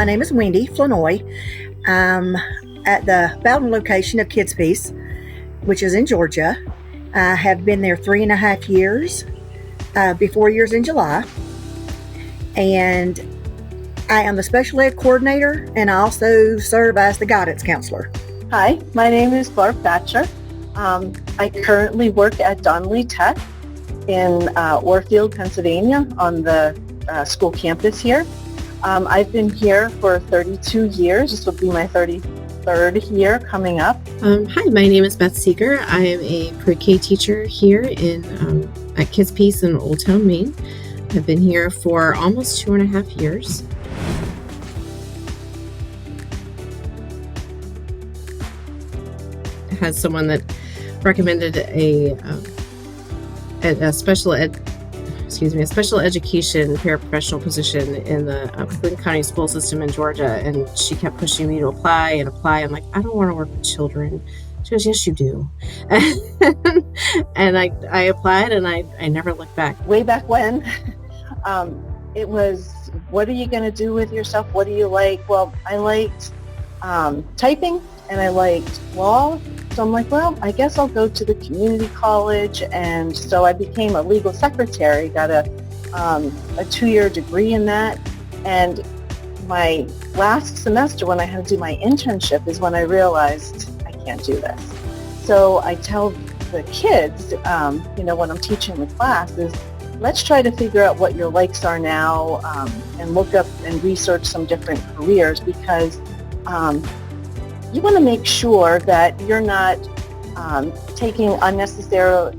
My name is Wendy Flanoy. I'm at the Bowden location of KidsPeace, which is in Georgia. I have been there 3.5 years, be 4 years in July. And I am the special ed coordinator, and I also serve as the guidance counselor. Hi, my name is Barb Thatcher. I currently work at Donnelly Tech in Orfield, Pennsylvania on the school campus here. I've been here for 32 years. This will be my 33rd year coming up. Hi, my name is Beth Seeger. I am a pre-K teacher here at KidsPeace in Old Town, Maine. I've been here for almost 2.5 years. I had someone that recommended a special education paraprofessional position in the Clinton County school system in Georgia, and she kept pushing me to apply. I'm like, I don't want to work with children. She goes, yes, you do. And I applied, and I never looked back. Way back when, it was, what are you going to do with yourself? What do you like? Well, I liked typing, and I liked law. So I'm like, well, I guess I'll go to the community college. And so I became a legal secretary, got a 2-year degree in that. And my last semester, when I had to do my internship, is when I realized I can't do this. So I tell the kids, when I'm teaching the class, is let's try to figure out what your likes are now, and look up and research some different careers, because you want to make sure that you're not taking unnecessary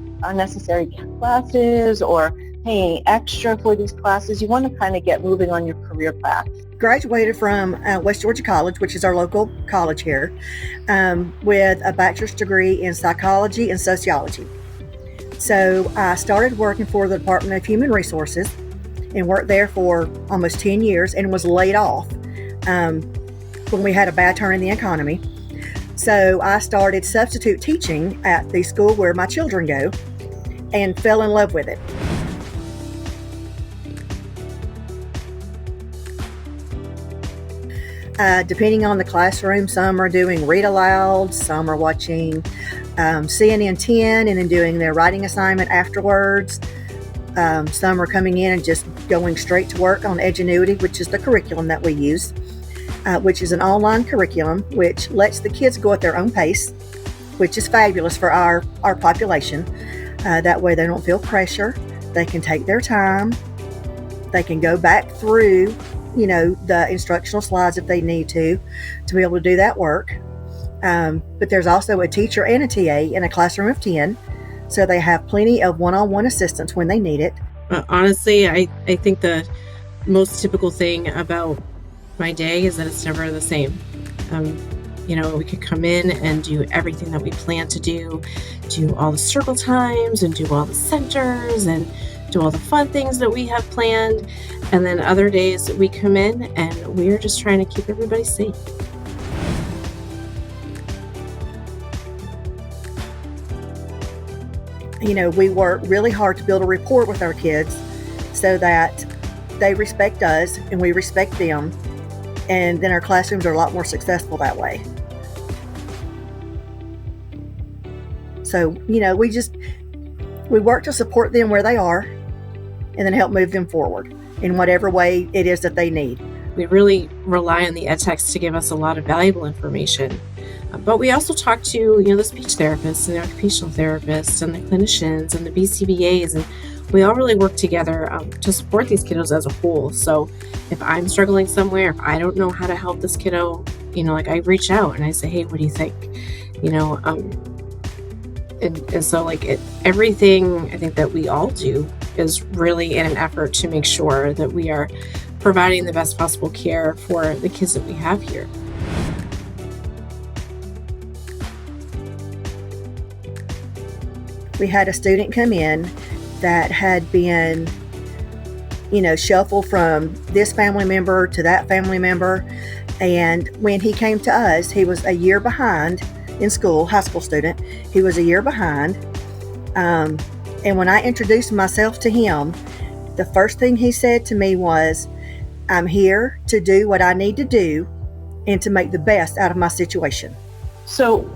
classes or paying extra for these classes. You want to kind of get moving on your career path. Graduated from West Georgia College, which is our local college here, with a bachelor's degree in psychology and sociology. So I started working for the Department of Human Resources and worked there for almost 10 years and was laid off when we had a bad turn in the economy. So I started substitute teaching at the school where my children go and fell in love with it. Depending on the classroom, some are doing read aloud, some are watching CNN 10 and then doing their writing assignment afterwards. Some are coming in and just going straight to work on Edgenuity, which is the curriculum that we use. Which is an online curriculum which lets the kids go at their own pace, which is fabulous for our population. That way they don't feel pressure. They can take their time. They can go back through, the instructional slides if they need to be able to do that work. But there's also a teacher and a TA in a classroom of 10, so they have plenty of one-on-one assistance when they need it. Honestly, I think the most typical thing about my day is that it's never the same. We could come in and do everything that we plan to do all the circle times and do all the centers and do all the fun things that we have planned. And then other days we come in and we're just trying to keep everybody safe. We work really hard to build a rapport with our kids so that they respect us and we respect them. And then our classrooms are a lot more successful that way. So, we work to support them where they are and then help move them forward in whatever way it is that they need. We really rely on the ed techs to give us a lot of valuable information. But we also talk to, the speech therapists and the occupational therapists and the clinicians and the BCBAs, and we all really work together to support these kiddos as a whole. So if I'm struggling somewhere, if I don't know how to help this kiddo, I reach out and I say, hey, what do you think? And so everything I think that we all do is really in an effort to make sure that we are providing the best possible care for the kids that we have here. We had a student come in that had been, shuffled from this family member to that family member. And when he came to us, he was a year behind in school, high school student. He was a year behind. And when I introduced myself to him, the first thing he said to me was, I'm here to do what I need to do and to make the best out of my situation. So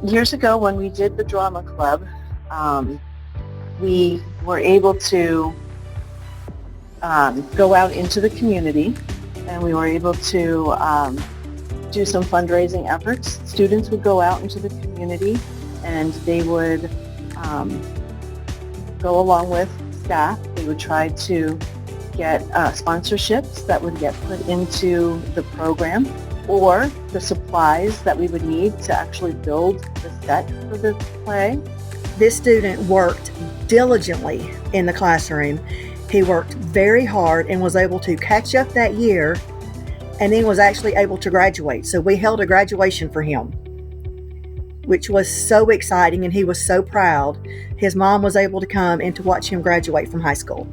years ago when we did the drama club, we were able to go out into the community, and we were able to do some fundraising efforts. Students would go out into the community and they would go along with staff. They would try to get sponsorships that would get put into the program, or the supplies that we would need to actually build the set for the play. This student worked diligently in the classroom. He worked very hard and was able to catch up that year, and then was actually able to graduate. So we held a graduation for him, which was so exciting, and he was so proud. His mom was able to come and to watch him graduate from high school.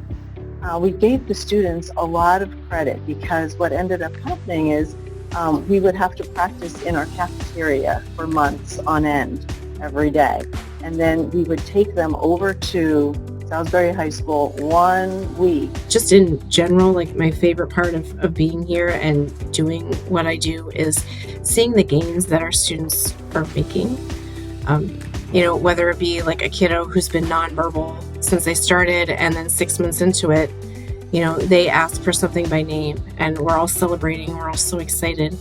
We gave the students a lot of credit, because what ended up happening is we would have to practice in our cafeteria for months on end every day. And then we would take them over to Salisbury High School 1 week. Just in general, like my favorite part of being here and doing what I do is seeing the gains that our students are making. Whether it be like a kiddo who's been nonverbal since they started, and then 6 months into it, they ask for something by name, and we're all celebrating. We're all so excited.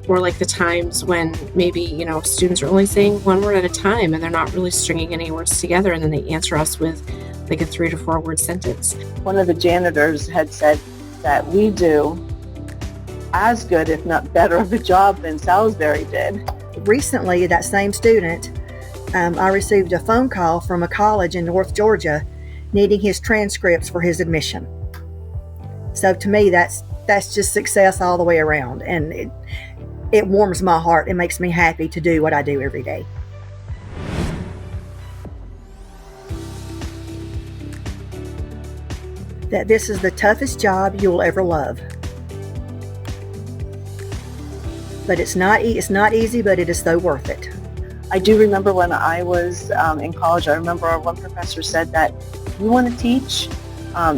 Or like the times when maybe, students are only saying one word at a time, and they're not really stringing any words together, and then they answer us with like a 3 to 4 word sentence. One of the janitors had said that we do as good, if not better, of a job than Salisbury did. Recently, that same student, I received a phone call from a college in North Georgia needing his transcripts for his admission. So to me, that's just success all the way around, and it warms my heart. It makes me happy to do what I do every day. That this is the toughest job you'll ever love. But it's not easy, but it is so worth it. I do remember when I was in college, I remember our one professor said that if you want to teach,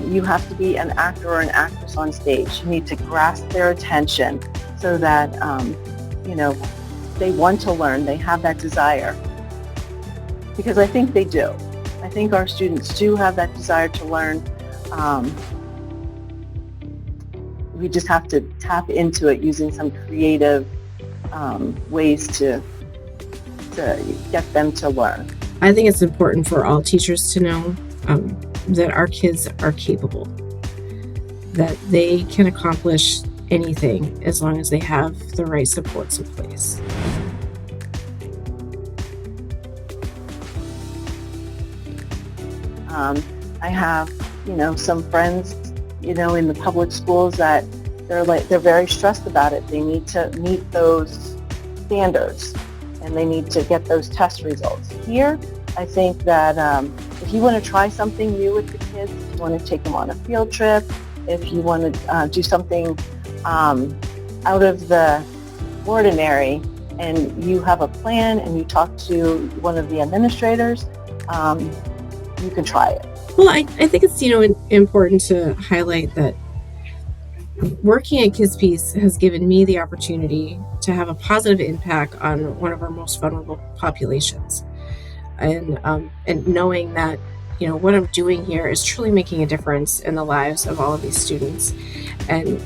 you have to be an actor or an actress on stage. You need to grasp their attention so that, they want to learn, they have that desire. Because I think they do. I think our students do have that desire to learn. We just have to tap into it using some creative ways to get them to learn. I think it's important for all teachers to know that our kids are capable, that they can accomplish anything as long as they have the right supports in place. I have, some friends, in the public schools that they're very stressed about it. They need to meet those standards, and they need to get those test results. Here, I think that if you want to try something new with the kids, if you want to take them on a field trip, if you want to do something out of the ordinary, and you have a plan and you talk to one of the administrators, you can try it. Well, I think it's, important to highlight that working at KidsPeace has given me the opportunity to have a positive impact on one of our most vulnerable populations. And knowing that, what I'm doing here is truly making a difference in the lives of all of these students. And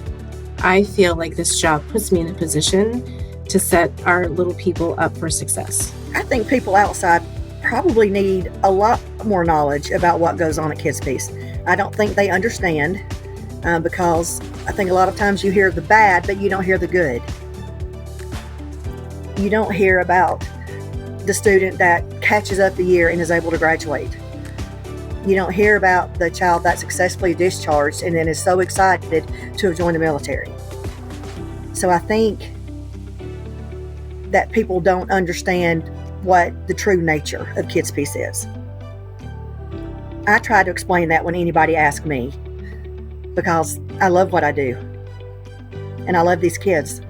I feel like this job puts me in a position to set our little people up for success. I think people outside probably need a lot more knowledge about what goes on at KidsPeace. I don't think they understand because I think a lot of times you hear the bad, but you don't hear the good. You don't hear about the student that catches up the year and is able to graduate. You don't hear about the child that successfully discharged and then is so excited to have joined the military. So I think that people don't understand what the true nature of KidsPeace is. I try to explain that when anybody asks me, because I love what I do and I love these kids.